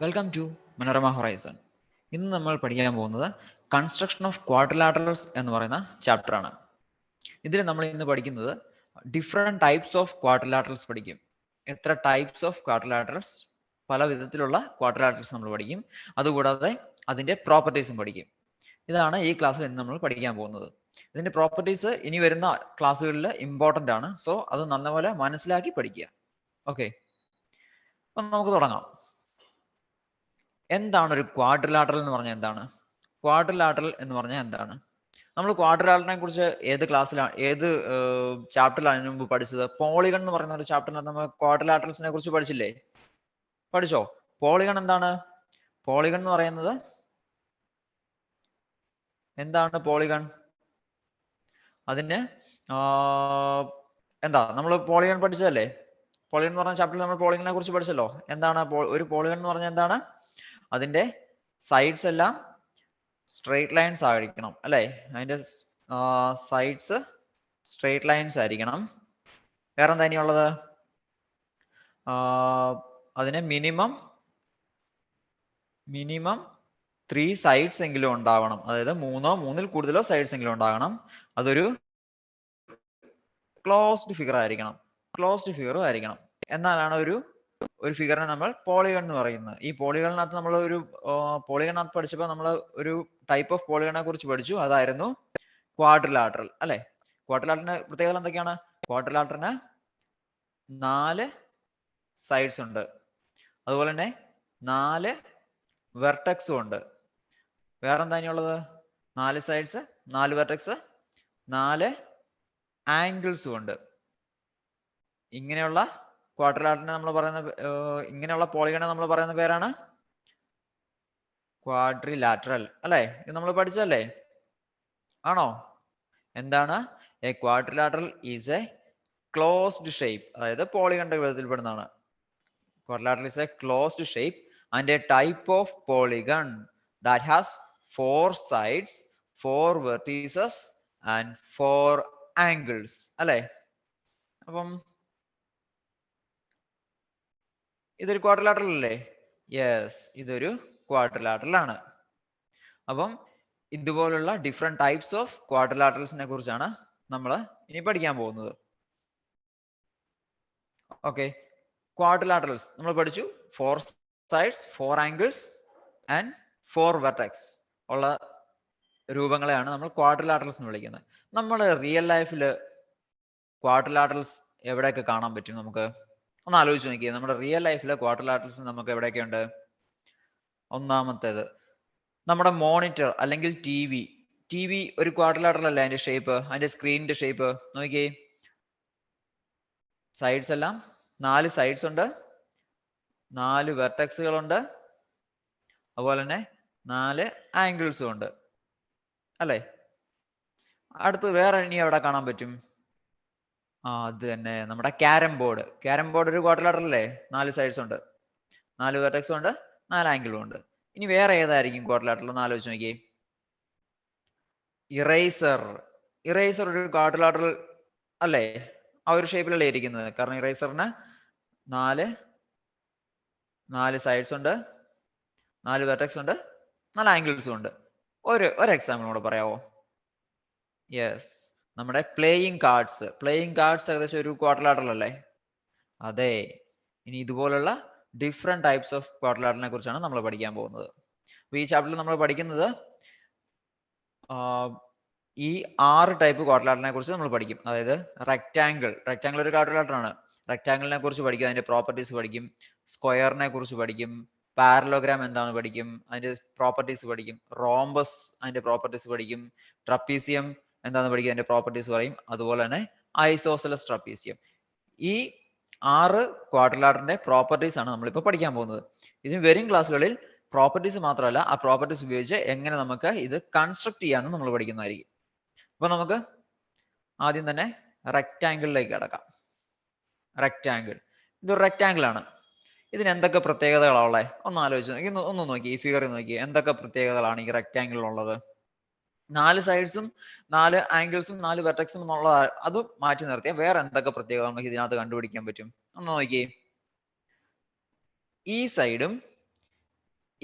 Welcome to Manorama horizon. ഇന്ന് നമ്മൾ പഠിക്കാൻ പോകുന്നത് കൺസ്ട്രക്ഷൻ ഓഫ് ക്വാഡ്രിലാറ്ററൽസ് എന്ന് പറയുന്ന ചാപ്റ്റർ ആണ്. ഇതിൽ നമ്മൾ ഇന്ന് പഠിക്കുന്നത് ഡിഫറെന്റ് ടൈപ്സ് ഓഫ് ക്വാഡ്രിലാറ്ററൽസ് പഠിക്കും. എത്ര ടൈപ്സ് ഓഫ് ക്വാഡ്രിലാറ്ററൽസ്, പല വിധത്തിലുള്ള ക്വാഡ്രിലാറ്ററൽസ് നമ്മൾ പഠിക്കും. അതുകൂടാതെ അതിന്റെ പ്രോപ്പർട്ടീസും പഠിക്കും. ഇതാണ് ഈ ക്ലാസ്സിൽ ഇന്ന് നമ്മൾ പഠിക്കാൻ പോകുന്നത്. ഇതിന്റെ പ്രോപ്പർട്ടീസ് ഇനി വരുന്ന ക്ലാസ്സുകളിൽ ഇമ്പോർട്ടന്റ് ആണ്. സോ അത് നല്ലപോലെ മനസ്സിലാക്കി പഠിക്കുക. ഓക്കെ, അപ്പം നമുക്ക് തുടങ്ങാം. എന്താണ് ഒരു ക്വാഡ്രിലാറ്ററൽ എന്ന് പറഞ്ഞാൽ എന്താണ്? ക്വാഡ്രിലാറ്ററൽ എന്ന് പറഞ്ഞാൽ എന്താണ്? നമ്മൾ ക്വാഡ്രിലാറ്ററിനെ കുറിച്ച് ഏത് ക്ലാസ്സിലാണ്, ഏത് ചാപ്റ്ററിലാണ് അതിനു മുമ്പ് പഠിച്ചത്? പോളിഗൺ എന്ന് പറയുന്ന ഒരു ചാപ്റ്ററിനകത്ത് നമ്മൾ ക്വാഡ്രിലാറ്ററൽസിനെ കുറിച്ച് പഠിച്ചില്ലേ? പഠിച്ചോ? പോളിഗൺ എന്താണ്? പോളിഗൺ എന്ന് പറയുന്നത് എന്താണ്? പോളിഗൺ അതിന് എന്താ നമ്മൾ പോളിഗൺ പഠിച്ചതല്ലേ? പോളിഗൺ എന്ന് പറഞ്ഞ ചാപ്റ്ററിൽ നമ്മൾ പോളിഗണിനെ കുറിച്ച് പഠിച്ചല്ലോ. എന്താണ് ഒരു പോളിഗൺ എന്ന് പറഞ്ഞാൽ എന്താണ്? അതിന്റെ സൈഡ്സ് എല്ലാം സ്ട്രെയിറ്റ് ലൈൻസ് ആയിരിക്കണം അല്ലെ? അതിന്റെ സൈഡ്സ് സ്ട്രെയിറ്റ് ലൈൻസ് ആയിരിക്കണം. വേറെന്താ ഇനിയുള്ളത്? അതിന് മിനിമം 3 സൈഡ്സ് എങ്കിലും ഉണ്ടാവണം. അതായത് മൂന്നിൽ കൂടുതലോ സൈഡ്സ് എങ്കിലും ഉണ്ടാകണം. അതൊരു ക്ലോസ്ഡ് ഫിഗർ ആയിരിക്കണം. എന്നാലാണ് ഒരു ഫിഗറിനെ നമ്മൾ പോളിഗൺ എന്ന് പറയുന്നത്. ഈ പോളിഗണിനകത്ത് നമ്മൾ പോളിഗണിനകത്ത് പഠിച്ചപ്പോൾ നമ്മൾ ഒരു ടൈപ്പ് ഓഫ് പോളിഗണിനെ കുറിച്ച് പഠിച്ചു. അതായിരുന്നു ക്വാഡ്രിലാറ്ററൽ അല്ലെ? ക്വാഡ്രിലാറ്ററിന്റെ പ്രത്യേകത എന്തൊക്കെയാണ്? ക്വാഡ്രിലാറ്ററിന് 4 സൈഡ്സ് ഉണ്ട്. അതുപോലെ തന്നെ 4 വെർട്ടെക്സും ഉണ്ട്. വേറെന്താ ഇനിയുള്ളത്? 4 സൈഡ്സ്, 4 വെർട്ടെക്സ്, 4 ആംഗിൾസും ഉണ്ട്. ഇങ്ങനെയുള്ള ക്വാഡ്രിലാറ്ററിനെ നമ്മൾ പറയുന്ന, ഇങ്ങനെയുള്ള പോളിഗണെ നമ്മൾ പറയുന്ന പേരാണ് ക്വാഡ്രിലാറ്ററൽ അല്ലെ? ഇത് നമ്മൾ പഠിച്ചല്ലേ? ആണോ? എന്താണ്? A quadrilateral is A closed shape, അതായത് പോളിഗണിന്റെ വിധത്തിൽപ്പെടുന്നതാണ്. Quadrilateral is a closed shape and a type of polygon that has 4 sides, 4 vertices and 4 angles അല്ലെ? അപ്പം ഇതൊരു ക്വാഡ്രിലാറ്ററൽ അല്ലേ? യെസ്, ഇതൊരു ക്വാഡ്രിലാറ്ററൽ ആണ്. അപ്പം ഇതുപോലുള്ള ഡിഫറെന്റ് ടൈപ്സ് ഓഫ് ക്വാഡ്രിലാറ്ററൽസിനെ കുറിച്ചാണ് നമ്മൾ ഇനി പഠിക്കാൻ പോകുന്നത്. ഓക്കെ, ക്വാഡ്രിലാറ്ററൽസ് നമ്മൾ പഠിച്ചു. 4 sides, 4 angles and 4 vertex ഉള്ള രൂപങ്ങളെയാണ് നമ്മൾ ക്വാഡ്രിലാറ്ററൽസ് എന്ന് വിളിക്കുന്നത്. നമ്മൾ റിയൽ ലൈഫിൽ ക്വാഡ്രിലാറ്ററൽസ് എവിടെയൊക്കെ കാണാൻ പറ്റും? നമുക്ക് ഒന്ന് ആലോചിച്ച് നോക്കിയേ. നമ്മുടെ റിയൽ ലൈഫിൽ ക്വാഡ്രിലാറ്ററൽസ് നമുക്ക് എവിടെയൊക്കെ ഉണ്ട്? ഒന്നാമത്തേത് നമ്മുടെ മോണിറ്റർ അല്ലെങ്കിൽ ടി വി ഒരു ക്വാഡ്രിലാറ്ററൽ അല്ലേ? അതിന്റെ ഷേപ്പ്, അതിന്റെ സ്ക്രീനിന്റെ ഷേപ്പ് നോക്കിയേ. സൈഡ്സ് എല്ലാം 4 സൈഡ്സ് ഉണ്ട്, 4 വെർട്ടെക്സുകളുണ്ട്, അതുപോലെ തന്നെ 4 ആംഗിൾസും ഉണ്ട് അല്ലെ? അടുത്ത് വേറെ ഇനി എവിടെ കാണാൻ പറ്റും? അത് തന്നെ, നമ്മുടെ ക്യാരം ബോർഡ് ഒരു ക്വാഡ്രിലാറ്ററൽ അല്ലേ? 4 സൈഡ്സ് ഉണ്ട്, 4 വെർട്ടെക്സും ഉണ്ട്, 4 ആംഗിളും ഉണ്ട്. ഇനി വേറെ ഏതായിരിക്കും ക്വാഡ്രിലാറ്ററൽ എന്ന് ആലോചിച്ച് നോക്കിയേ. ഇറേസർ ഒരു ക്വാഡ്രിലാറ്ററൽ അല്ലേ? ആ ഒരു ഷേപ്പിലല്ലേ ഇരിക്കുന്നത്? കാരണം ഇറേസറിന് 4 സൈഡ്സ് ഉണ്ട്, 4 വെർട്ടെക്സ് ഉണ്ട്, 4 ആംഗിൾസും ഉണ്ട്. ഒരു എക്സാമ്പിൾ കൂടെ പറയാവോ? യെസ്, നമ്മുടെ പ്ലേയിങ് കാർഡ്സ് ഏകദേശം ഒരു ക്വാഡ്രിലാറ്ററൽ അല്ലേ? അതെ. ഇനി ഇതുപോലുള്ള ഡിഫറെന്റ് ടൈപ്സ് ഓഫ് ക്വാഡ്രിലാറ്ററിനെ കുറിച്ചാണ് നമ്മൾ പഠിക്കാൻ പോകുന്നത്. അപ്പൊ ഈ ചാപ്റ്ററിൽ നമ്മൾ പഠിക്കുന്നത് ഈ 6 ടൈപ്പ് ക്വാഡ്രിലാറ്ററിനെ കുറിച്ച് നമ്മൾ പഠിക്കും. അതായത് റെക്റ്റാങ്കിൾ ഒരു ക്വാഡ്രിലാറ്റർ ആണ്. റെക്റ്റാങ്കിളിനെ കുറിച്ച് പഠിക്കും, അതിന്റെ പ്രോപ്പർട്ടീസ് പഠിക്കും. സ്ക്വയറിനെ കുറിച്ച് പഠിക്കും. പാരലോഗ്രാം എന്താണ് പഠിക്കും, അതിന്റെ പ്രോപ്പർട്ടീസ് പഠിക്കും. റോംബസ് അതിന്റെ പ്രോപ്പർട്ടീസ് പഠിക്കും. ട്രപ്പീസിയം എന്താന്ന് പഠിക്കും, അതിന്റെ പ്രോപ്പർട്ടീസ് പറയും. അതുപോലെ തന്നെ ഐസോസെലസ് ട്രപ്പീസിയം. ഈ 6 ക്വാഡ്രിലാറ്ററിന്റെ പ്രോപ്പർട്ടീസ് ആണ് നമ്മളിപ്പോൾ പഠിക്കാൻ പോകുന്നത്. ഇതിന് വരും ക്ലാസ്സുകളിൽ പ്രോപ്പർട്ടീസ് മാത്രമല്ല, ആ പ്രോപ്പർട്ടീസ് ഉപയോഗിച്ച് എങ്ങനെ നമുക്ക് ഇത് കൺസ്ട്രക്ട് ചെയ്യാമെന്ന് നമ്മൾ പഠിക്കുന്നതായിരിക്കും. അപ്പൊ നമുക്ക് ആദ്യം തന്നെ റെക്റ്റാങ്കിളിലേക്ക് കടക്കാം. ഇതൊരു റെക്റ്റാങ്കിൾ ആണ്. ഇതിന് എന്തൊക്കെ പ്രത്യേകതകളാണ് ഉള്ളത്? ഒന്ന് ആലോചിച്ച് ഒന്ന് നോക്കി, ഈ ഫിഗറിൽ നോക്കി, എന്തൊക്കെ പ്രത്യേകതകളാണ് ഈ റെക്റ്റാങ്കിളിനുള്ളത്? 4 സൈഡ്സും 4 ആംഗിൾസും 4 വെർട്ടെക്സും എന്നുള്ളത് അത് മാറ്റി നിർത്തിയാൽ വേറെ എന്തൊക്കെ പ്രത്യേകത നമുക്ക് ഇതിനകത്ത് കണ്ടുപിടിക്കാൻ പറ്റും? ഒന്ന് നോക്കിയേ. ഈ സൈഡും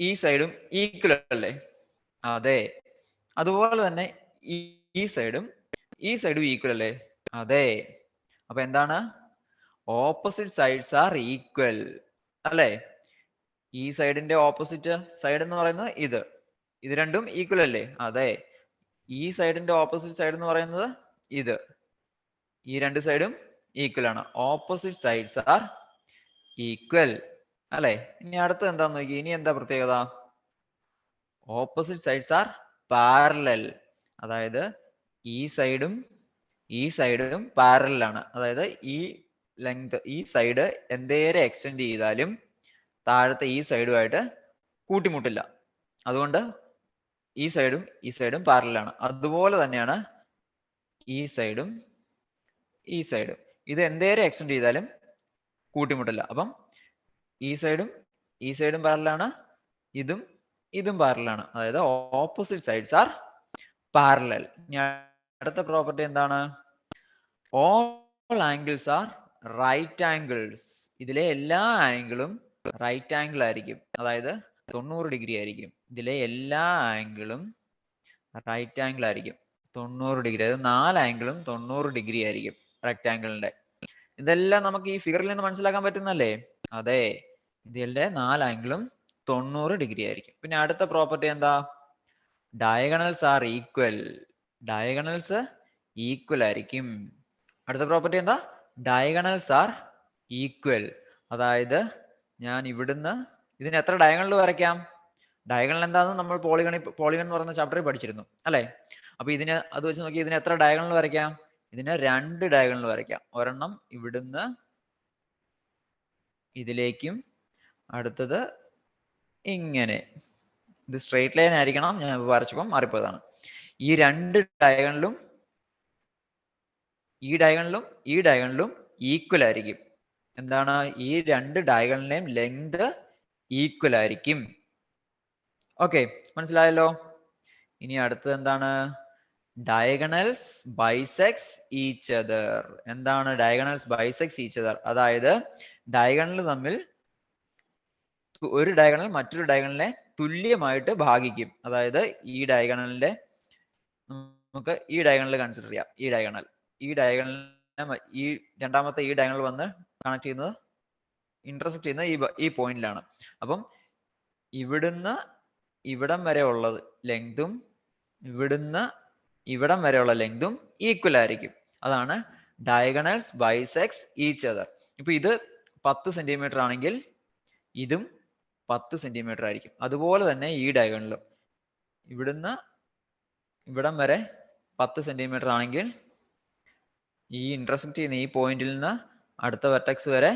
ഈ സൈഡും ഈക്വൽ അല്ലേ? അതെ. അതുപോലെ തന്നെ ഈ സൈഡും ഈക്വൽ അല്ലേ? അതെ. അപ്പൊ എന്താണ്? ഓപ്പോസിറ്റ് സൈഡ്സ് ആർ ഈക്വൽ അല്ലേ? ഈ സൈഡിന്റെ ഓപ്പോസിറ്റ് സൈഡ് എന്ന് പറയുന്നത് ഇത് രണ്ടും ഈക്വൽ അല്ലേ? അതെ. ഈ സൈഡിന്റെ ഓപ്പോസിറ്റ് സൈഡ് എന്ന് പറയുന്നത് ഈ രണ്ട് സൈഡും ഈക്വൽ ആണ്. ഓപ്പോസിറ്റ് സൈഡ്സ് ആർ ഈക്വൽ അല്ലെ? ഇനി അടുത്ത എന്താന്ന് നോക്കി. ഇനി എന്താ പ്രത്യേകത? Opposite sides are parallel. അതായത് ഈ സൈഡും പാരലൽ ആണ്. അതായത് ഈ സൈഡ് എന്തേരെ എക്സ്റ്റെൻഡ് ചെയ്താലും താഴത്തെ ഈ സൈഡുമായിട്ട് കൂട്ടിമുട്ടില്ല. അതുകൊണ്ട് ഈ സൈഡും പാരലൽ ആണ്. അതുപോലെ തന്നെയാണ് ഈ സൈഡും ഇത് എന്തേരെ എക്സ്റ്റെൻഡ് ചെയ്താലും കൂട്ടിമുട്ടില്ല. അപ്പം ഈ സൈഡും പാരലൽ ആണ്, ഇതും പാരലൽ ആണ്. അതായത് ഓപ്പോസിറ്റ് സൈഡ്സ് ആർ പാരലൽ. അടുത്ത പ്രോപ്പർട്ടി എന്താണ്? All angles are right angles. ഇതിലെ എല്ലാ ആംഗിളും റൈറ്റ് ആംഗിൾ ആയിരിക്കും. അതായത് 90 ഡിഗ്രി ആയിരിക്കും. ഇതിലെ എല്ലാ ആംഗിളും റൈറ്റ് ആംഗിൾ ആയിരിക്കും 90 ഡിഗ്രി. അതായത് 4 ആംഗിളും 90 ഡിഗ്രി ആയിരിക്കും റെക്ടാംഗിളിന്റെ. ഇതെല്ലാം നമുക്ക് ഈ ഫിഗറിൽ നിന്ന് മനസ്സിലാക്കാൻ പറ്റുന്നല്ലേ? അതെ. ഇതിന്റെ 4 ആംഗിളും 90 ഡിഗ്രി ആയിരിക്കും. പിന്നെ അടുത്ത പ്രോപ്പർട്ടി എന്താ? Diagonals R equal. Diagonals equal ആയിരിക്കും. അടുത്ത പ്രോപ്പർട്ടി എന്താ? Diagonals R equal. അതായത് ഞാൻ ഇവിടുന്ന് ഇതിന് എത്ര ഡയഗണൽ വരയ്ക്കാം? ഡയഗണൽ എന്താണെന്ന് നമ്മൾ പോളിഗൺ എന്ന് പറയുന്ന ചാപ്റ്ററിൽ പഠിച്ചിരുന്നു അല്ലെ? അപ്പൊ അത് വെച്ച് നോക്കി ഇതിന് എത്ര ഡയഗണൽ വരയ്ക്കാം? ഇതിന് 2 ഡയഗണൽ വരയ്ക്കാം. ഒരെണ്ണം ഇവിടുന്ന് ഇതിലേക്കും, അടുത്തത് ഇങ്ങനെ. ഇത് സ്ട്രെയിറ്റ് ലൈൻ ആയിരിക്കണം. ഞാൻ വരച്ചപ്പോൾ മാറിപ്പോയതാണ്. ഈ 2 ഡയഗണലും ഈ ഡയഗണലും ഈക്വൽ ആയിരിക്കും. എന്താണ്? ഈ 2 ഡയഗണലിന്റെയും ലെങ്ത് ഈക്വൽ ആയിരിക്കും. ഓക്കെ, മനസ്സിലായല്ലോ? ഇനി അടുത്തത് എന്താണ്? Diagonals bisects each other. എന്താണ് ഡയഗണൽസ് ബൈസെക്സ് ഈച്ച് അതർ? അതായത് ഡയഗണൽ തമ്മിൽ ഒരു ഡയഗണൽ മറ്റൊരു ഡയഗണലിനെ തുല്യമായിട്ട് ഭാഗിക്കും. അതായത് ഈ ഡയഗണലിന്റെ നമുക്ക് ഈ ഡയഗണൽ കൺസിഡർ ചെയ്യാം. ഈ ഡയഗണലിനെ ഈ രണ്ടാമത്തെ ഈ ഡയഗണൽ വന്ന് കണക്ട് ചെയ്യുന്നത്, ഇന്റർസെക്ട് ചെയ്യുന്നത് ഈ പോയിന്റിലാണ്. അപ്പം ഇവിടുന്ന് ഇവിടം വരെ ഉള്ള ലെങ്തും ഇവിടുന്ന് ഇവിടം വരെയുള്ള ലെങ്തും ഈക്വൽ ആയിരിക്കും. അതാണ് ഡയഗണൽസ് ബൈസെക്സ് ഈച്ച് അതർ. ഇപ്പൊ ഇത് 10 സെന്റിമീറ്റർ ആണെങ്കിൽ ഇതും 10 സെന്റിമീറ്റർ ആയിരിക്കും. അതുപോലെ തന്നെ ഈ ഡയഗണലും ഇവിടുന്ന് ഇവിടം വരെ 10 സെന്റിമീറ്റർ ആണെങ്കിൽ ഈ ഇന്റർസെക്ട് ചെയ്യുന്ന ഈ പോയിന്റിൽ നിന്ന് അടുത്ത വെർട്ടെക്സ് വരെ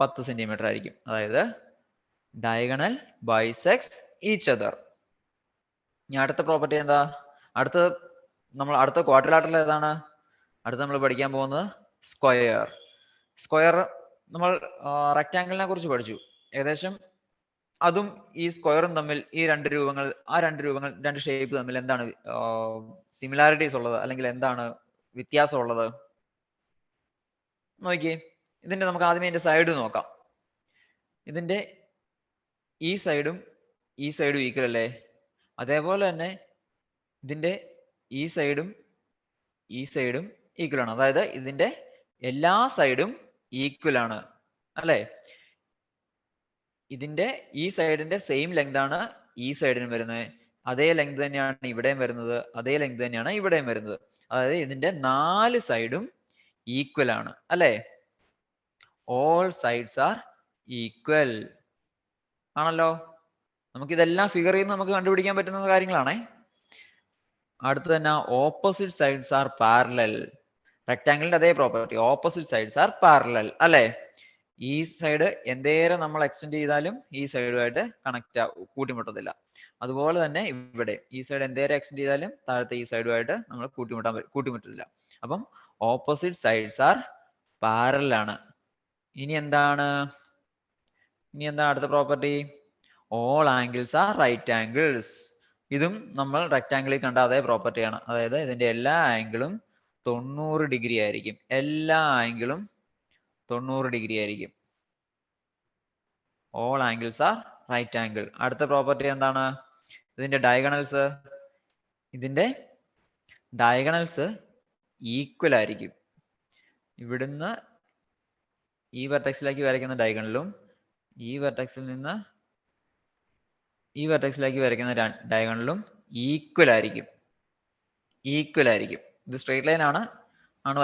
10 സെന്റിമീറ്റർ ആയിരിക്കും. അതായത് ഡയഗണൽ ബൈസെക്സ് ഈച്ച് അതർ. ഇനി അടുത്ത പ്രോപ്പർട്ടി എന്താ? അടുത്ത ക്വാഡ്രിലാറ്ററൽ ഏതാണ്? അടുത്ത നമ്മൾ പഠിക്കാൻ പോകുന്നത് സ്ക്വയർ. നമ്മൾ റെക്ടാംഗിളിനെ കുറിച്ച് പഠിച്ചു ഏകദേശം. അതും ഈ സ്ക്വയറും തമ്മിൽ ഈ രണ്ട് രൂപങ്ങൾ രണ്ട് ഷേപ്പ് തമ്മിൽ എന്താണ് സിമിലാരിറ്റീസ് ഉള്ളത്, അല്ലെങ്കിൽ എന്താണ് വ്യത്യാസം ഉള്ളത്? നോക്കിയേ. ഇതിന്റെ നമുക്ക് ആദ്യമേ ഇതിന്റെ സൈഡ് നോക്കാം. ഇതിന്റെ ഈ സൈഡും ഈക്വൽ അല്ലേ? അതേപോലെ തന്നെ ഇതിന്റെ ഈ സൈഡും ഈക്വൽ ആണ്. അതായത് ഇതിന്റെ എല്ലാ സൈഡും ഈക്വൽ ആണ് അല്ലെ? ഇതിന്റെ ഈ സൈഡിന്റെ സെയിം ലെങ്ത് ആണ് ഈ സൈഡിനും വരുന്നത്. അതേ ലെങ്ത് തന്നെയാണ് ഇവിടെയും വരുന്നത്. അതേ ലെങ്ത് തന്നെയാണ് ഇവിടെയും വരുന്നത്. അതായത് ഇതിന്റെ 4 സൈഡും ഈക്വൽ ആണ് അല്ലെ? ഓൾ സൈഡ്സ് ആർ ഈക്വൽ ആണല്ലോ. നമുക്കിതെല്ലാം ഫിഗറിൽ നിന്ന് നമുക്ക് കണ്ടുപിടിക്കാൻ പറ്റുന്ന കാര്യങ്ങളാണേ. അടുത്ത് തന്നെ ഓപ്പോസിറ്റ് സൈഡ്സ് ആർ പാരലൽ. റെക്ടാംഗിളിന്റെ അതേ property, opposite sides are parallel അല്ലെ? ഈ സൈഡ് എന്തേരം നമ്മൾ എക്സ്റ്റെൻഡ് ചെയ്താലും ഈ സൈഡുമായിട്ട് കൂട്ടിമുട്ടത്തില്ല. അതുപോലെ തന്നെ ഇവിടെ ഈ സൈഡ് എന്തേരം എക്സ്റ്റെൻഡ് ചെയ്താലും താഴത്തെ ഈ സൈഡുമായിട്ട് നമ്മൾ കൂട്ടിമുട്ടില്ല. അപ്പം ഓപ്പോസിറ്റ് സൈഡ്സ് ആർ പാരലൽ ആണ്. ഇനി എന്താണ് അടുത്ത property? All angles are right angles. ഇതും നമ്മൾ റെക്ടാംഗിളിൽ കണ്ട അതേ പ്രോപ്പർട്ടിയാണ്. അതായത് ഇതിന്റെ എല്ലാ ആംഗിളും 90 ഡിഗ്രി ആയിരിക്കും. എല്ലാ ആംഗിളും 90 ഡിഗ്രി ആയിരിക്കും. All angles are right angle. അടുത്ത പ്രോപ്പർട്ടി എന്താണ്? ഇതിന്റെ ഡയഗണൽസ് ഈക്വൽ ആയിരിക്കും. ഇവിടുന്ന് ഈ വെർട്ടെക്സിലേക്ക് വരയ്ക്കുന്ന ഡയഗണലും ഈ വെർട്ടെക്സിൽ നിന്ന് ഈ വെർട്ടെക്സിലേക്ക് വരയ്ക്കുന്ന ഡയഗണലും ഈക്വൽ ആയിരിക്കും. ഇത് സ്ട്രെയിറ്റ് ലൈൻ ആണ്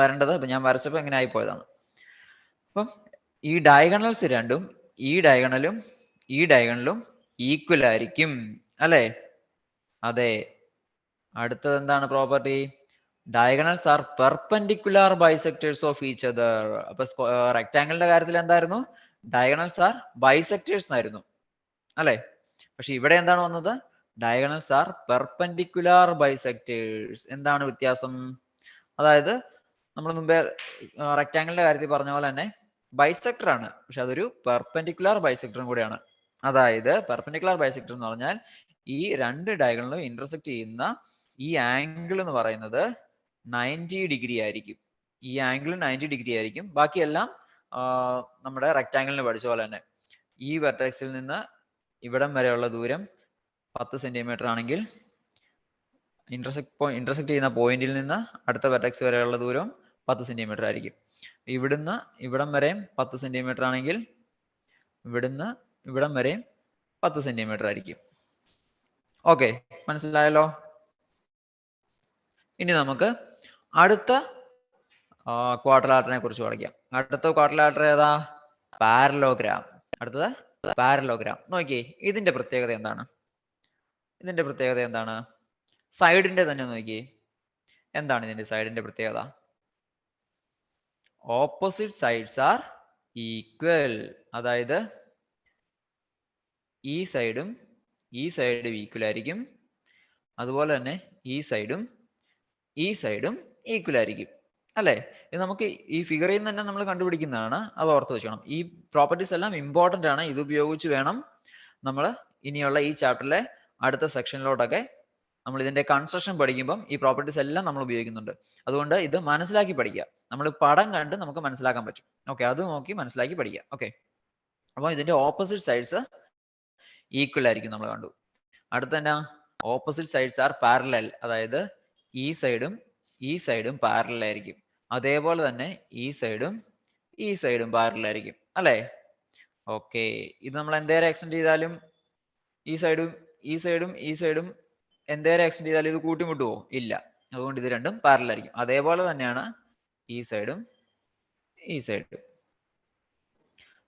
വരേണ്ടത്. അപ്പൊ ഞാൻ വരച്ചപ്പോൾ എങ്ങനെ ആയിപ്പോയതാണ്. അപ്പം ഈ ഡയഗണൽസ് രണ്ടും ഈ ഡയഗണലും ഈക്വൽ ആയിരിക്കും അല്ലേ? അതെ. അടുത്തത് എന്താണ് property? Diagonals are perpendicular bisectors of each other. അപ്പൊ റെക്ടാംഗിളിന്റെ കാര്യത്തിൽ എന്തായിരുന്നു? ഡയഗണൽസ് ആർ ബൈസെക്ടേഴ്സ് എന്നായിരുന്നു അല്ലെ? പക്ഷെ ഇവിടെ എന്താണ് വന്നത്? Diagonals are perpendicular bisectors. എന്താണ് വ്യത്യാസം? അതായത് നമ്മൾ മുമ്പേ റെക്ടാംഗിളിന്റെ കാര്യത്തിൽ പറഞ്ഞ പോലെ തന്നെ ബൈസെക്ടർ ആണ്, പക്ഷെ അതൊരു പെർപെൻഡിക്കുലർ ബൈസെക്ടറും കൂടിയാണ്. അതായത് പെർപെൻഡിക്കുലർ ബൈസെക്ടർ എന്ന് പറഞ്ഞാൽ ഈ രണ്ട് ഡയഗണലും ഇന്റർസെക്ട് ചെയ്യുന്ന ഈ ആംഗിൾ എന്ന് പറയുന്നത് 90 ഡിഗ്രി ആയിരിക്കും. ഈ ആംഗിൾ 90 ഡിഗ്രി ആയിരിക്കും. ബാക്കിയെല്ലാം നമ്മുടെ റെക്ടാംഗിളിന് പഠിച്ച പോലെ തന്നെ ഈ വെർട്ടെക്സിൽ നിന്ന് ഇവിടം വരെയുള്ള ദൂരം 10 സെന്റിമീറ്റർ ആണെങ്കിൽ ഇന്റർസെക്ട് ചെയ്യുന്ന പോയിന്റിൽ നിന്ന് അടുത്ത വെർട്ടെക്സ് വരെയുള്ള ദൂരം 10 സെന്റിമീറ്റർ ആയിരിക്കും. ഇവിടുന്ന് ഇവിടം വരെയും 10 സെന്റിമീറ്റർ ആണെങ്കിൽ ഇവിടുന്ന് ഇവിടം വരെയും 10 സെന്റിമീറ്റർ ആയിരിക്കും. ഓക്കെ, മനസ്സിലായല്ലോ? ഇനി നമുക്ക് അടുത്ത ക്വാഡ്രിലാറ്ററിനെ കുറിച്ച് പഠിക്കാം. അടുത്ത ക്വാഡ്രിലാറ്റർ ഏതാ? പാരലോഗ്രാം. അടുത്തത് പാരലോഗ്രാം. നോക്കിയേ, ഇതിന്റെ പ്രത്യേകത എന്താണ്? സൈഡിന്റെ തന്നെ നോക്കിയേ, എന്താണ് ഇതിന്റെ സൈഡിന്റെ പ്രത്യേകത? Opposite sides R equal. അതായത് ഈ സൈഡും ഈക്വൽ ആയിരിക്കും. അതുപോലെ തന്നെ ഈ സൈഡും ഈക്വൽ ആയിരിക്കും അല്ലെ? ഇത് നമുക്ക് ഈ ഫിഗറിൽ നിന്ന് തന്നെ നമ്മൾ കണ്ടുപിടിക്കുന്നതാണ്. അത് ഓർത്ത് വെച്ചോണം. ഈ പ്രോപ്പർട്ടീസ് എല്ലാം ഇമ്പോർട്ടന്റ് ആണ്. ഇത് ഉപയോഗിച്ച് വേണം നമ്മൾ ഇനിയുള്ള ഈ ചാപ്റ്ററിലെ അടുത്ത സെക്ഷനിലോട്ടൊക്കെ നമ്മൾ ഇതിന്റെ കൺസ്ട്രക്ഷൻ പഠിക്കുമ്പം ഈ പ്രോപ്പർട്ടീസ് എല്ലാം നമ്മൾ ഉപയോഗിക്കുന്നുണ്ട്. അതുകൊണ്ട് ഇത് മനസ്സിലാക്കി പഠിക്കുക. നമ്മൾ പടം കണ്ട് നമുക്ക് മനസ്സിലാക്കാൻ പറ്റും. ഓക്കെ, അത് നോക്കി മനസ്സിലാക്കി പഠിക്കുക. ഓക്കെ, അപ്പോൾ ഇതിന്റെ ഓപ്പോസിറ്റ് സൈഡ്സ് ഈക്വൽ ആയിരിക്കും നമ്മൾ കണ്ടു. അടുത്ത തന്നെ ഓപ്പോസിറ്റ് സൈഡ്സ് ആർ പാരലൽ. അതായത് ഈ സൈഡും പാരലൽ ആയിരിക്കും. അതേപോലെ തന്നെ ഈ സൈഡും പാരലൽ ആയിരിക്കും അല്ലേ? ഓക്കെ, ഇത് നമ്മൾ എന്തേരം എക്സ്റ്റെൻഡ് ചെയ്താലും ഈ സൈഡും എന്തേരം എക്സ്റ്റെൻഡ് ചെയ്താലും ഇത് കൂട്ടിമുട്ടുവോ? ഇല്ല. അതുകൊണ്ട് ഇത് രണ്ടും പാരലൽ ആയിരിക്കും. അതേപോലെ തന്നെയാണ് ഈ സൈഡും.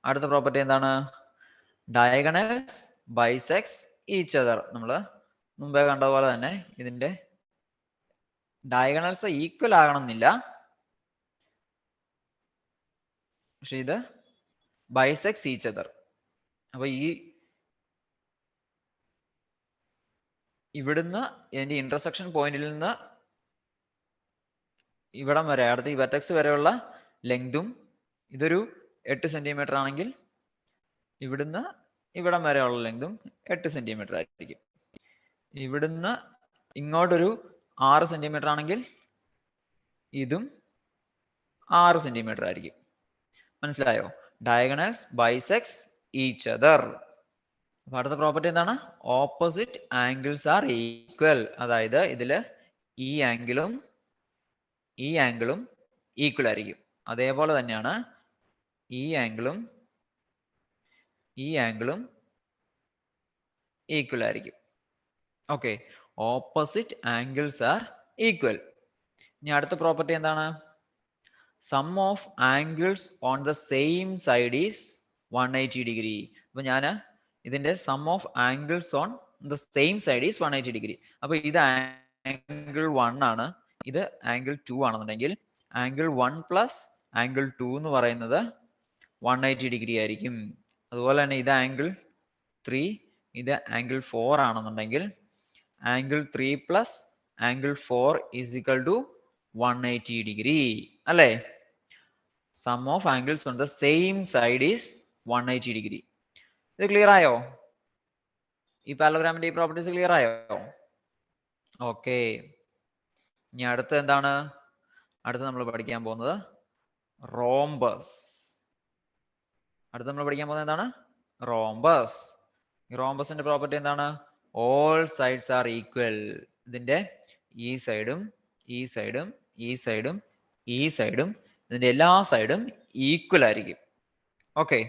അടുത്ത പ്രോപ്പർട്ടി എന്താണ്? Diagonals bisects each other. നമ്മൾ മുമ്പേ കണ്ടതുപോലെ തന്നെ ഇതിന്റെ ഡയഗണൽസ് ഈക്വൽ ആകണമെന്നില്ല, പക്ഷെ ഇത് ബൈസെക്ട്സ് ഈച്ച് അതർ. അപ്പൊ ഇവിടുന്ന് ഇതിന്റെ ഇന്റർസെക്ഷൻ പോയിന്റിൽ നിന്ന് ഇവിടം വരെ അടുത്ത ഈ വെർട്ടെക്സ് വരെയുള്ള ലെങ്തും ഇതൊരു 8 സെന്റിമീറ്റർ ആണെങ്കിൽ ഇവിടുന്ന് ഇവിടം വരെയുള്ള ലെങ്തും 8 സെന്റിമീറ്റർ ആയിരിക്കും. ഇവിടുന്ന് ഇങ്ങോട്ടൊരു 6 സെന്റിമീറ്റർ ആണെങ്കിൽ ഇതും 6 സെന്റിമീറ്റർ ആയിരിക്കും. മനസ്സിലായോ? Diagonals bisects each other. അപ്പൊ അടുത്ത പ്രോപ്പർട്ടി എന്താണ്? Opposite angles are equal. അതായത് ഇതില് ഈ ആംഗിളും ഈക്വൽ ആയിരിക്കും. അതേപോലെ തന്നെയാണ് ഈ ആംഗിളും ഈക്വൽ ആയിരിക്കും. Okay, opposite angles are equal. ഇനി അടുത്ത പ്രോപ്പർട്ടി എന്താണ്? Sum of angles on the same side is 180 degree. അപ്പൊ ഞാൻ ഇതിന്റെ sum of angles on the same side is 180 degree. അപ്പൊ ഇത് ആംഗിൾ 1 ആണ്, ഇത് ആംഗിൾ 2 ആണെന്നുണ്ടെങ്കിൽ ആംഗിൾ 1 പ്ലസ് ആംഗിൾ 2 എന്ന് പറയുന്നത് 180 ഡിഗ്രി ആയിരിക്കും. അതുപോലെ തന്നെ ഇത് ആംഗിൾ 3, ഇത് ആംഗിൾ 4 ആണെന്നുണ്ടെങ്കിൽ angle 3 plus angle 4 is equal to 180 degree അല്ലേ? Sum of angles on the same side is 180 degree. ഇത് ക്ലിയർ ആയോ? ഈ പാരലോഗ്രാമിന്റെ ഈ പ്രോപ്പർട്ടീസ് ക്ലിയർ ആയോ? ഓക്കെ, ഇനി അടുത്ത എന്താണ്? അടുത്ത നമ്മൾ പഠിക്കാൻ പോകുന്നത് റോംബസ്. എന്താണ്? റോംബസ്. ഈ റോംബസിന്റെ പ്രോപ്പർട്ടി എന്താണ്? All sides are equal. ഇതിന്റെ ഈ സൈഡും ഈ സൈഡും ഈ സൈഡും ഈ സൈഡും ഇതിന്റെ എല്ലാ സൈഡും ഈക്വൽ ആയിരിക്കും. ഓക്കെ,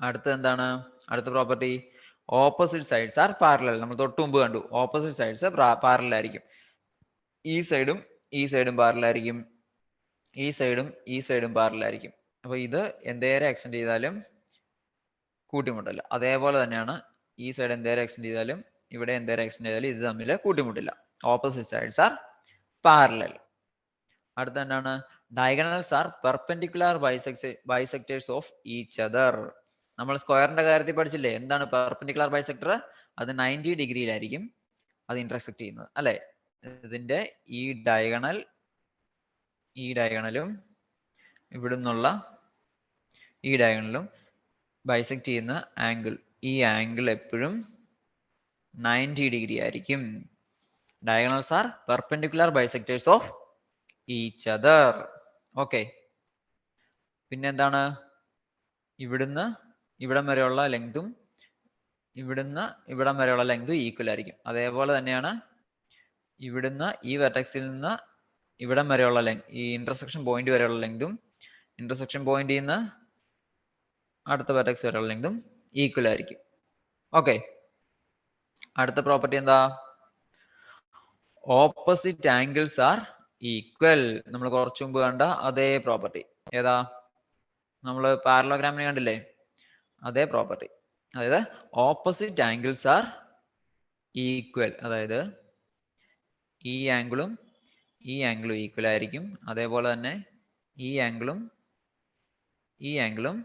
അടുത്ത എന്താണ്? അടുത്ത property opposite sides are parallel. നമ്മൾ തൊട്ട് മുമ്പ് കണ്ടു, ഓപ്പോസിറ്റ് സൈഡ്സ് പാരലൽ ആയിരിക്കും. ഈ സൈഡും ഈ സൈഡും പാരലൽ ആയിരിക്കും, ഈ സൈഡും ഈ സൈഡും പാരലൽ ആയിരിക്കും. അപ്പൊ ഇത് എന്തേരം എക്സ്റ്റെൻഡ് ചെയ്താലും കൂട്ടിമുട്ടില്ല. അതേപോലെ തന്നെയാണ് ഈ സൈഡ് എന്തേരം എക്സ്റ്റെൻഡ് ചെയ്താലും ഇവിടെ എന്തേരം എക്സ്റ്റെൻഡ് ചെയ്താലും ഇത് തമ്മിൽ കൂട്ടിമുട്ടില്ല. Opposite sides are parallel. അടുത്ത എന്താണ്? Diagonals are perpendicular bisectors of each other. നമ്മൾ സ്ക്വയറിന്റെ കാര്യത്തിൽ പഠിച്ചില്ലേ, എന്താണ് പെർപെൻഡിക്കുലർ ബൈസെക്ടർ? അത് 90 ഡിഗ്രിയിലായിരിക്കും അത് ഇന്റർസെക്ട് ചെയ്യുന്നത്, അല്ലെ? ഇതിന്റെ ഈ ഡയഗണലും ഇവിടുന്നുള്ള ഈ ഡയഗണലും ബൈസെക്ട് ചെയ്യുന്ന ആംഗിൾ, ഈ ആംഗിൾ എപ്പോഴും 90 ഡിഗ്രി ആയിരിക്കും. Diagonals are perpendicular bisectors of each other. Okay, പിന്നെന്താണ്? ഇവിടുന്ന് ഇവിടം വരെയുള്ള ലെങ്തും ഇവിടുന്ന് ഇവിടം വരെയുള്ള ലെങ്തും ഈക്വൽ ആയിരിക്കും. അതേപോലെ തന്നെയാണ് ഇവിടുന്ന് ഈ വെർട്ടെക്സിൽ നിന്ന് ഇവിടം വരെയുള്ള ഈ ഇന്റർസെക്ഷൻ പോയിന്റ് വരെയുള്ള ലെങ്തും ഇന്റർസെക്ഷൻ പോയിന്റിൽ നിന്ന് അടുത്ത വെർട്ടെക്സ് വരെയുള്ള ലെങ്തും ഈക്വൽ ആയിരിക്കും. ഓക്കെ, അടുത്ത പ്രോപ്പർട്ടി എന്താ? Opposite angles are equal. നമ്മൾ കുറച്ചു മുമ്പ് കണ്ട അതേ പ്രോപ്പർട്ടി. ഏതാ? നമ്മൾ പാരലോഗ്രാമിനെ കണ്ടില്ലേ, അതേ പ്രോപ്പർട്ടി. അതായത് ഓപ്പോസിറ്റ് ആംഗിൾസ് ആർ ഈക്വൽ. അതായത് ഈ ആംഗിളും ഈ ആംഗിളും ഈക്വൽ ആയിരിക്കും. അതേപോലെ തന്നെ ഈ ആംഗിളും ഈ ആംഗിളും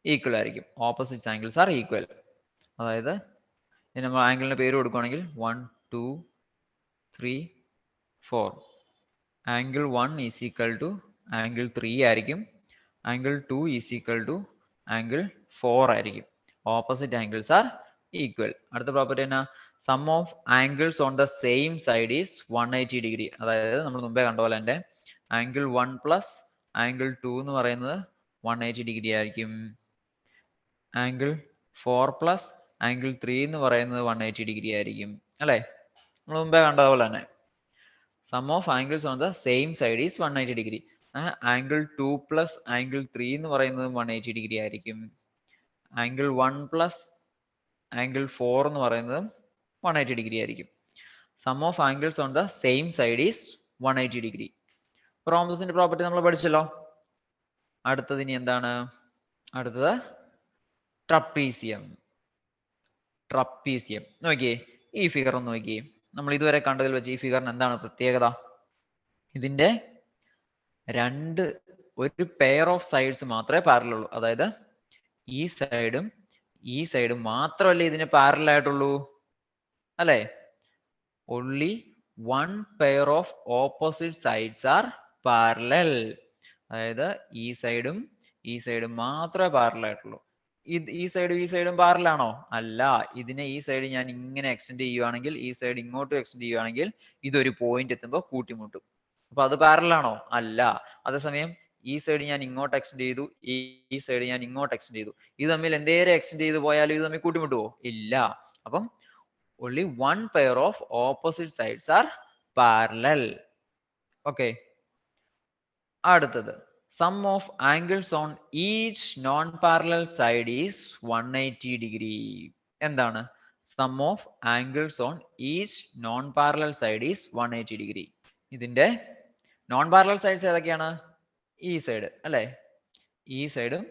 ഈക്വൽ ആയിരിക്കും. Opposite angles are equal. അതായത് നമ്മൾ ആംഗിളിന് പേര് കൊടുക്കുകയാണെങ്കിൽ 1 2 3 4. Angle 1 is equal to angle 3 ആയിരിക്കും. Angle 2 is equal to angle 4 ആയിരിക്കും. Opposite angles are equal. അടുത്ത പ്രോപ്പർട്ടി എന്നാ? Sum of angles on the same side is 180 degree. അതായത് നമ്മൾ മുമ്പേ കണ്ട പോലെ തന്നെ ആംഗിൾ 1 പ്ലസ് ആംഗിൾ 2 എന്ന് പറയുന്നത് 180 ഡിഗ്രി ആയിരിക്കും. ആംഗിൾ 4 പ്ലസ് ആംഗിൾ 3 എന്ന് പറയുന്നത് 180 ഡിഗ്രി ആയിരിക്കും, അല്ലെ? നമ്മൾ മുമ്പേ കണ്ട പോലെ തന്നെ sum of angles on the same side is 180 degree. Angle 2 plus angle 3 എന്ന് പറയുന്നത് 180 ഡിഗ്രി ആയിരിക്കും. ആംഗിൾ 1 പ്ലസ് ആംഗിൾ 4 എന്ന് പറയുന്നത് 180 ഡിഗ്രി ആയിരിക്കും. Sum of angles on the same side is 180 degree. റോംബസിന്റെ പ്രോപ്പർട്ടി നമ്മൾ പഠിച്ചല്ലോ. അടുത്തത് ഇനി എന്താണ്? അടുത്തത് ട്രപ്പീസിയം. ട്രപ്പീസിയം നോക്കിയേ, ഈ ഫിഗർ ഒന്ന് നോക്കിയേ. നമ്മൾ ഇതുവരെ കണ്ടതിൽ വെച്ച് ഈ ഫിഗറിന് എന്താണ് പ്രത്യേകത? ഇതിന്റെ ഒരു പെയർ ഓഫ് സൈഡ്സ് മാത്രമേ പാരലൽ ഉള്ളൂ. അതായത് ഈ സൈഡും മാത്രമല്ലേ ഇതിന് പാരലൽ ആയിട്ടുള്ളൂ, അല്ലെ? only one pair of opposite sides are parallel. അതായത് ഈ സൈഡും മാത്രമേ പാരലൽ ആയിട്ടുള്ളൂ. ഈ സൈഡും പാരലൽ ആണോ? അല്ല. ഇതിനെ ഈ സൈഡ് ഞാൻ ഇങ്ങനെ എക്സ്റ്റെൻഡ് ചെയ്യുവാണെങ്കിൽ, ഈ സൈഡ് ഇങ്ങോട്ടും എക്സ്റ്റെൻഡ് ചെയ്യുവാണെങ്കിൽ ഇതൊരു പോയിന്റ് എത്തുമ്പോൾ കൂട്ടിമുട്ടും. അപ്പൊ അത് പാരലൽ ആണോ? അല്ല. അതേസമയം ഈ സൈഡ് ഞാൻ ഇങ്ങോട്ട് എക്സ്റ്റെൻഡ് ചെയ്തു, ഈ സൈഡ് ഞാൻ ഇങ്ങോട്ട് എക്സ്റ്റെൻഡ് ചെയ്തു. ഇത് തമ്മിൽ എന്തേലും എക്സ്റ്റെൻഡ് ചെയ്ത് പോയാലും ഇത് തമ്മിൽ കൂട്ടിമുട്ടുവോ? ഇല്ല. അപ്പം only one pair of opposite sides are parallel. Okay. അടുത്തത് sum of angles on each non-parallel side is 180 degree. എന്താണ്? sum of angles on each non-parallel side is 180 degree. ഇതിന്റെ non-parallel sides ഏതൊക്കെയാണ്? ഈ സൈഡ്, അല്ലെ? ഈ സൈഡും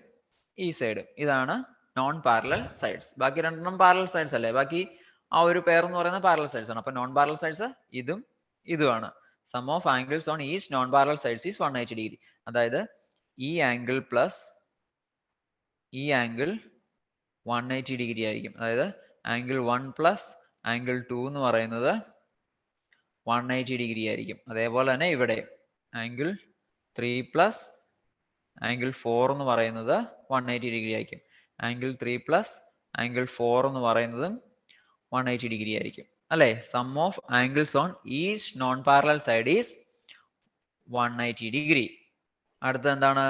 ഇതാണ് non-parallel sides. ബാക്കി രണ്ടെണ്ണം parallel sides അല്ലേ? ബാക്കി ആ ഒരു പെയർ എന്ന് പറയുന്നത് പാരലൽ സൈഡ്സ് ആണ്. അപ്പൊ നോൺ പാരലൽ സൈഡ്സ് ഇതുമാണ്. Sum of angles on each non parallel sides is 180 degree. അതായത് ഈ ആംഗിൾ പ്ലസ് ഈ ആംഗിൾ 180 ഡിഗ്രി ആയിരിക്കും. അതായത് ആംഗിൾ 1 പ്ലസ് ആംഗിൾ 2 എന്ന് പറയുന്നത് 180 ഡിഗ്രി ആയിരിക്കും. അതേപോലെ തന്നെ ഇവിടെ ആംഗിൾ 3 പ്ലസ് ആംഗിൾ 4 എന്ന് പറയുന്നത് 180 ഡിഗ്രി ആയിരിക്കും. ആംഗിൾ 3 പ്ലസ് ആംഗിൾ 4 എന്ന് പറയുന്നത് 180 ഡിഗ്രി ആയിരിക്കും, അല്ലെ? Sum of angles on each non parallel side is 180 degree. അടുത്ത എന്താണ്?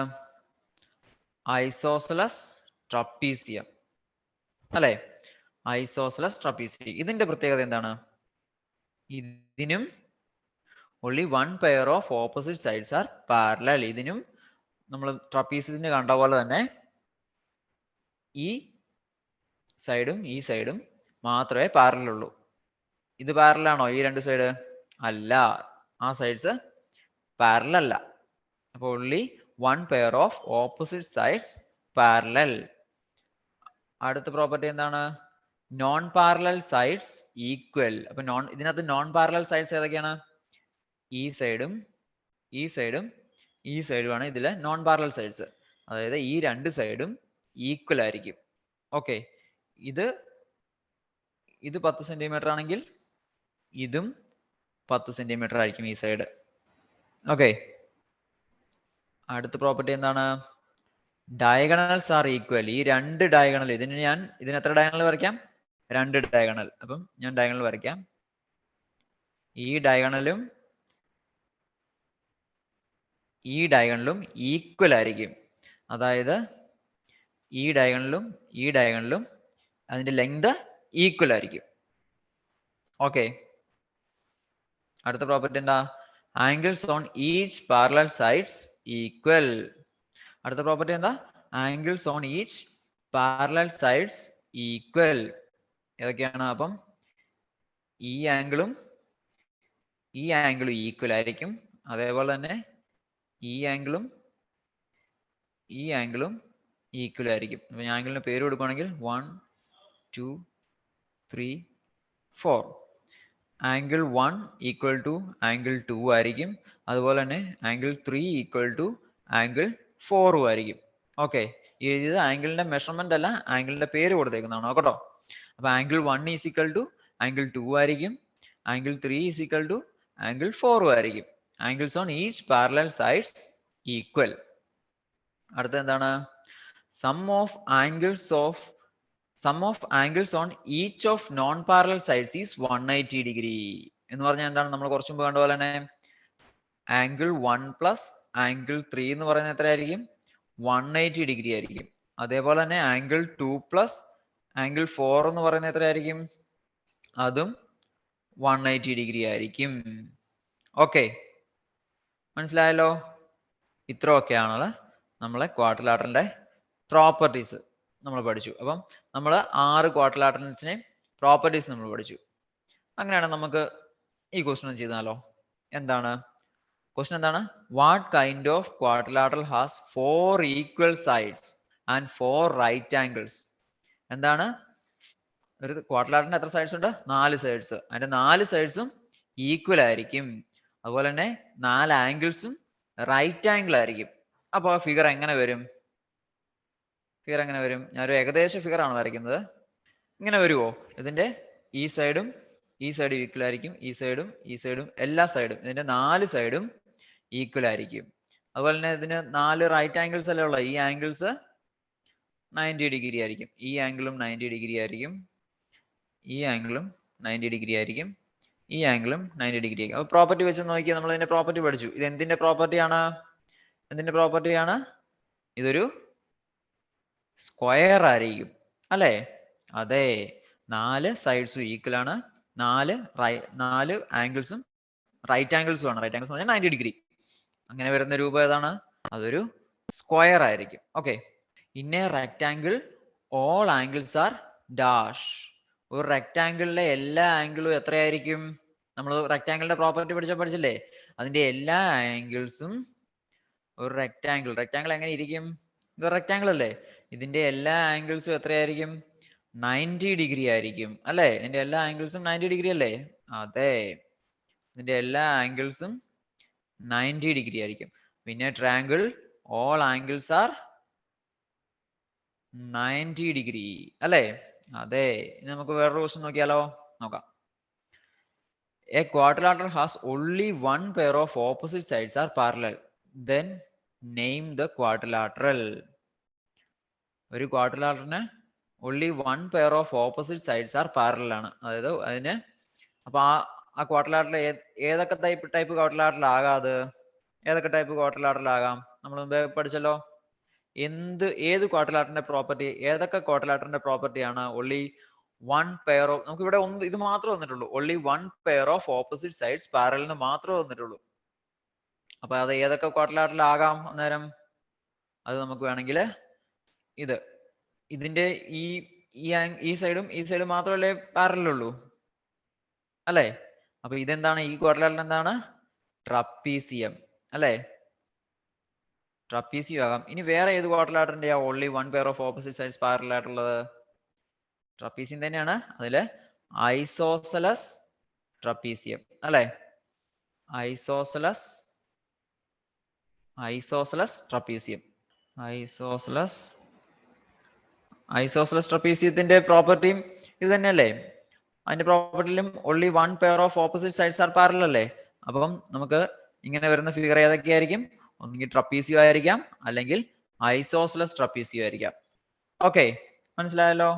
ഐസോസെലസ് ട്രപ്പീസിയം, അല്ലെ? Isosceles trapezium. ഇതിന്റെ പ്രത്യേകത എന്താണ്? ഇതിനും only one pair of opposite sides are parallel. ഇതിനും നമ്മൾ ട്രപ്പീസിയത്തിന് കണ്ട പോലെ തന്നെ ഈ സൈഡും ഈ സൈഡും മാത്രമേ പാരലൽ ഉള്ളൂ. ഇത് പാരലൽ ആണോ ഈ രണ്ട് സൈഡ്? അല്ല, ആ സൈഡ്സ് പാരലൽ അല്ല. അപ്പോൾ only one pair of opposite sides parallel. അടുത്ത പ്രോപ്പർട്ടി എന്താണ്? Non parallel sides equal. അപ്പൊ ഇതിനകത്ത് നോൺ പാരലൽ സൈഡ്സ് ഏതൊക്കെയാണ്? ഈ സൈഡും ഈ സൈഡും ഈ സൈഡുമാണ് ഇതിലെ നോൺ പാരലൽ സൈഡ്സ്. അതായത് ഈ രണ്ട് സൈഡും ഈക്വൽ ആയിരിക്കും. ഓക്കെ, ഇത് 10 സെന്റിമീറ്റർ ആണെങ്കിൽ ഇതും 10 സെന്റിമീറ്റർ ആയിരിക്കും ഈ സൈഡ്. ഓക്കെ, അടുത്ത പ്രോപ്പർട്ടി എന്താണ്? Diagonals R equal. ഈ രണ്ട് ഡയഗണൽ, ഇതിന് എത്ര ഡയഗണൽ വരയ്ക്കാം? രണ്ട് ഡയഗണൽ. അപ്പം ഞാൻ ഡയഗണൽ വരയ്ക്കാം. ഈ ഡയഗണലും ഈ ഡയഗണലും ഈക്വൽ ആയിരിക്കും. അതായത് ഈ ഡയഗണലും അതിന്റെ ലെങ്ത് ഈക്വൽ ആയിരിക്കും. ഓക്കെ, അടുത്ത പ്രോപ്പർട്ടി എന്താ? Angles on each parallel sides equal. അടുത്ത പ്രോപ്പർട്ടി എന്താ? Angles on each parallel sides equal. ഏതൊക്കെയാണ്? അപ്പം ഈ ആംഗിളും ഈക്വൽ ആയിരിക്കും. അതേപോലെ തന്നെ ഈ ആംഗിളും ഈക്വൽ ആയിരിക്കും. അപ്പൊ ഞാൻ ആംഗിളിന് പേര് കൊടുക്കുകയാണെങ്കിൽ 1 2 3 4. ആംഗിൾ 1 ഈക്വൽ ടു ആംഗിൾ 2 ആയിരിക്കും. അതുപോലെ തന്നെ ആംഗിൾ 3 ഈക്വൽ ടു ആംഗിൾ 4 ആയിരിക്കും. ഓക്കെ, ഇത് ആംഗിളിന്റെ മെഷർമെന്റ് അല്ല, ആംഗിളിന്റെ പേര് കൊടുത്തേക്കുന്നതാണ്. നോക്കട്ടോ. അപ്പൊ angle 1 is equal to angle 2 ആയിരിക്കും. Angle 3 is equal to angle 4 ആയിരിക്കും. Angles on each parallel sides equal. അടുത്ത എന്താണ്? Sum of angles on each of non parallel sides is 180 degree. എന്ന് പറഞ്ഞാൽ എന്താണ്? നമ്മൾ കുറച്ചു മുമ്പ് കണ്ട പോലെ തന്നെ ആംഗിൾ 1 പ്ലസ് ആംഗിൾ 3 എന്ന് പറയുന്നത് എത്രയായിരിക്കും? 180 ഡിഗ്രി ആയിരിക്കും. അതേപോലെ തന്നെ ആംഗിൾ 2 പ്ലസ് ആംഗിൾ 4 എന്ന് പറയുന്നത് എത്രയായിരിക്കും? അതും 180 ഡിഗ്രി ആയിരിക്കും. ഓക്കെ, മനസ്സിലായല്ലോ? ഇത്രയൊക്കെയാണ് നമ്മളെ ക്വാഡ്രിലാറ്ററലിന്റെ പ്രോപ്പർട്ടീസ് നമ്മൾ പഠിച്ചു. അപ്പം നമ്മൾ 6 ക്വാഡ്രിലാറ്ററൽസിനെ പ്രോപ്പർട്ടീസ് നമ്മൾ പഠിച്ചു. അങ്ങനെയാണ് നമുക്ക് ഈ ക്വസ്റ്റ്യൻ ചെയ്താലോ? എന്താണ് ക്വസ്റ്റ്യൻ? എന്താണ്? What kind of quadrilateral has 4 equal sides and 4 right angles? എന്താണ്? ഒരു ക്വാഡ്രിലാറ്ററിന് എത്ര സൈഡ്സ് ഉണ്ട്? 4 സൈഡ്സ്. അതിന്റെ 4 സൈഡ്സും ഈക്വൽ ആയിരിക്കും. അതുപോലെ തന്നെ 4 ആംഗിൾസും റൈറ്റ് ആംഗിൾ ആയിരിക്കും. അപ്പൊ ഫിഗർ എങ്ങനെ വരും? ഞാനൊരു ഏകദേശ ഫിഗർ ആണ് വരയ്ക്കുന്നത്. ഇങ്ങനെ വരുമോ? ഇതിന്റെ ഈ സൈഡും ഈക്വൽ ആയിരിക്കും. ഈ സൈഡും എല്ലാ സൈഡും, ഇതിന്റെ 4 സൈഡും ഈക്വൽ ആയിരിക്കും. അതുപോലെ തന്നെ ഇതിന് 4 റൈറ്റ് ആംഗിൾസ് അല്ലേ ഉള്ളത്. ഈ ആംഗിൾസ് 90 ഡിഗ്രി ആയിരിക്കും. ഈ ആംഗിളും 90 ഡിഗ്രി ആയിരിക്കും. ഈ ആംഗിളും 90 ഡിഗ്രി ആയിരിക്കും. ഈ ആംഗിളും 90 ഡിഗ്രി ആയിരിക്കും. അപ്പൊ പ്രോപ്പർട്ടി വെച്ച് നോക്കിയാൽ നമ്മൾ ഇതിന്റെ പ്രോപ്പർട്ടി പഠിച്ചു. ഇത് എന്തിന്റെ പ്രോപ്പർട്ടിയാണ്? ഇതൊരു സ്ക്വയർ ആയിരിക്കും അല്ലേ? അതെ, 4 സൈഡ്സും ഈക്വൽ ആണ്. 4 ആംഗിൾസും റൈറ്റ് ആംഗിൾസും ആണ്. റൈറ്റ് ആംഗിൾസ് എന്ന് പറഞ്ഞാൽ 90 ഡിഗ്രി. അങ്ങനെ വരുന്ന രൂപം ഏതാണ്? അതൊരു സ്ക്വയർ ആയിരിക്കും. Okay, in A rectangle all angles R dash. ഒരു റെക്ടാംഗിളിലെ എല്ലാ ആംഗിളും എത്രയായിരിക്കും? നമ്മൾ റെക്ടാംഗിളിന്റെ പ്രോപ്പർട്ടി പഠിച്ചില്ലേ? അതിന്റെ എല്ലാ ആംഗിൾസും ഒരു റെക്ടാംഗിൾ എങ്ങനെ ഇരിക്കും? ഇത് റെക്ടാംഗിൾ അല്ലേ? ഇതിന്റെ എല്ലാ ആംഗിൾസും എത്രയായിരിക്കും? 90 ഡിഗ്രി ആയിരിക്കും അല്ലേ? ഇതിന്റെ എല്ലാ ആംഗിൾസും 90 ഡിഗ്രി അല്ലേ? അതെ, ഇതിന്റെ എല്ലാ ആംഗിൾസും 90 ഡിഗ്രി ആയിരിക്കും. പിന്നെ triangle all angles R 90 degree അല്ലേ? അതെ. ഇനി നമുക്ക് വേറൊരു ക്വസ്റ്റ്യൻ നോക്കിയാലോ? നോക്കാം. A quadrilateral has only one pair of opposite sides are parallel. Then name the quadrilateral. ഒരു ക്വാഡ്രിലാറ്ററിന് only one pair of opposite sides are parallel ആണ്. അതായത് അതിന് അപ്പൊ ആ ക്വാഡ്രിലാറ്ററൽ ഏതൊക്കെ ടൈപ്പ് ക്വാഡ്രിലാറ്ററൽ ആകാം? ഏതൊക്കെ ടൈപ്പ് ക്വാഡ്രിലാറ്ററൽ ആകാം? നമ്മൾ മുമ്പേ പഠിച്ചല്ലോ. ഏത് ക്വാഡ്രിലാറ്ററിന്റെ പ്രോപ്പർട്ടി, ഏതൊക്കെ ക്വാഡ്രിലാറ്ററിന്റെ പ്രോപ്പർട്ടിയാണ് only വൺ പെയർ ഓഫ്, നമുക്ക് ഇവിടെ ഒന്ന് ഇത് മാത്രമേ വന്നിട്ടുള്ളൂ. Only one pair of opposite sides പാരലിന് മാത്രമേ വന്നിട്ടുള്ളൂ. അപ്പൊ അത് ഏതൊക്കെ ക്വാഡ്രിലാറ്ററൽ ആകാം അന്നേരം? അത് നമുക്ക് വേണമെങ്കിൽ ഇതിന്റെ ഈ സൈഡും മാത്രമല്ലേ പാരലുള്ളൂ അല്ലേ? അപ്പൊ ഇതെന്താണ്? ഈ ക്വാഡ്രിലാറ്ററൽ എന്താണ്? ട്രപ്പീസിയം അല്ലേ? ട്രപ്പീസിയം ആകാം. ഇനി വേറെ ഏത് ക്വാഡ്രിലാറ്ററിന്റെ only one pair of opposite sides parallel ആയിട്ടുള്ളത്? ട്രപ്പീസിയം തന്നെയാണ്. അതില് ഐസോസലസ് ട്രപ്പീസിയം അല്ലേ? Isosceles trapezium. ഐസോസലസ് ട്രപ്പീസിയത്തിന്റെ പ്രോപ്പർട്ടിയും ഇത് തന്നെയല്ലേ? അതിന്റെ പ്രോപ്പർട്ടിയിലും only one pair of opposite sides are parallel അല്ലേ? അപ്പം നമുക്ക് ഇങ്ങനെ വരുന്ന ഫിഗർ ഏതൊക്കെയായിരിക്കും? ഒന്നുകിൽ ട്രപ്പീസിയോ ആയിരിക്കാം, അല്ലെങ്കിൽ ഐസോസലസ് ട്രപ്പീസിയോ ആയിരിക്കാം. ഓക്കെ, മനസ്സിലായല്ലോ?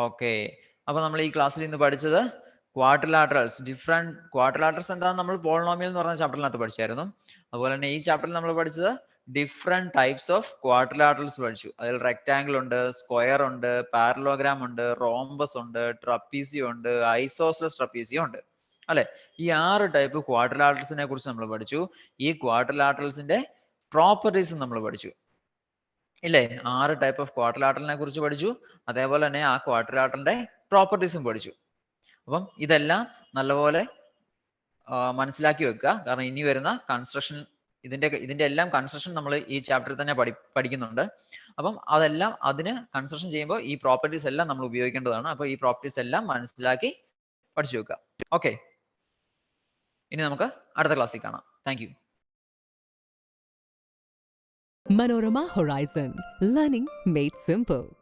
ഓക്കെ, അപ്പൊ നമ്മൾ ഈ ക്ലാസ്സിൽ ഇന്ന് പഠിച്ചത് ക്വാഡ്രിലാറ്ററൽസ്, ഡിഫറെന്റ് ക്വാഡ്രിലാറ്ററൽസ് എന്താണെന്ന് നമ്മൾ പോളിനോമിയൽ എന്ന് പറഞ്ഞ ചാപ്റ്ററിനകത്ത് പഠിച്ചായിരുന്നു. അതുപോലെ തന്നെ ഈ ചാപ്റ്ററിൽ നമ്മൾ പഠിച്ചത് ഡിഫറെന്റ് ടൈപ്സ് ഓഫ് ക്വാഡ്രിലാറ്ററൽസ് പഠിച്ചു. അതിൽ റെക്ടാംഗിൾ ഉണ്ട്, സ്ക്വയർ ഉണ്ട്, പാരലോഗ്രാം ഉണ്ട്, റോംബസ് ഉണ്ട്, ട്രപ്പീസിയം ഉണ്ട്, ഐസോസലസ് ട്രപ്പീസിയം ഉണ്ട് അല്ലെ? ഈ 6 ടൈപ്പ് ക്വാഡ്രിലാറ്ററൽസിനെ കുറിച്ച് നമ്മൾ പഠിച്ചു. ഈ ക്വാഡ്രിലാറ്ററൽസിന്റെ പ്രോപ്പർട്ടീസും നമ്മൾ പഠിച്ചു ഇല്ലേ? 6 ടൈപ്പ് ഓഫ് ക്വാഡ്രിലാറ്ററലിനെ കുറിച്ച് പഠിച്ചു. അതേപോലെ തന്നെ ആ ക്വാഡ്രിലാറ്ററിന്റെ പ്രോപ്പർട്ടീസും പഠിച്ചു. അപ്പം ഇതെല്ലാം നല്ലപോലെ മനസ്സിലാക്കി വെക്കുക. കാരണം ഇനി വരുന്ന കൺസ്ട്രക്ഷൻ, ഇതിന്റെ എല്ലാം കൺസ്ട്രക്ഷൻ നമ്മൾ ഈ ചാപ്റ്ററിൽ തന്നെ പഠിക്കുന്നുണ്ട്. അപ്പം അതെല്ലാം അതിന് കൺസ്ട്രക്ഷൻ ചെയ്യുമ്പോൾ ഈ പ്രോപ്പർട്ടീസ് എല്ലാം നമ്മൾ ഉപയോഗിക്കേണ്ടതാണ്. അപ്പൊ ഈ പ്രോപ്പർട്ടീസ് എല്ലാം മനസ്സിലാക്കി പഠിച്ചു വെക്കുക. ഓക്കെ, ഇനി നമുക്ക് അടുത്ത ക്ലാസ്സിൽ കാണാം. Thank you. Manorama Horizon, learning made simple.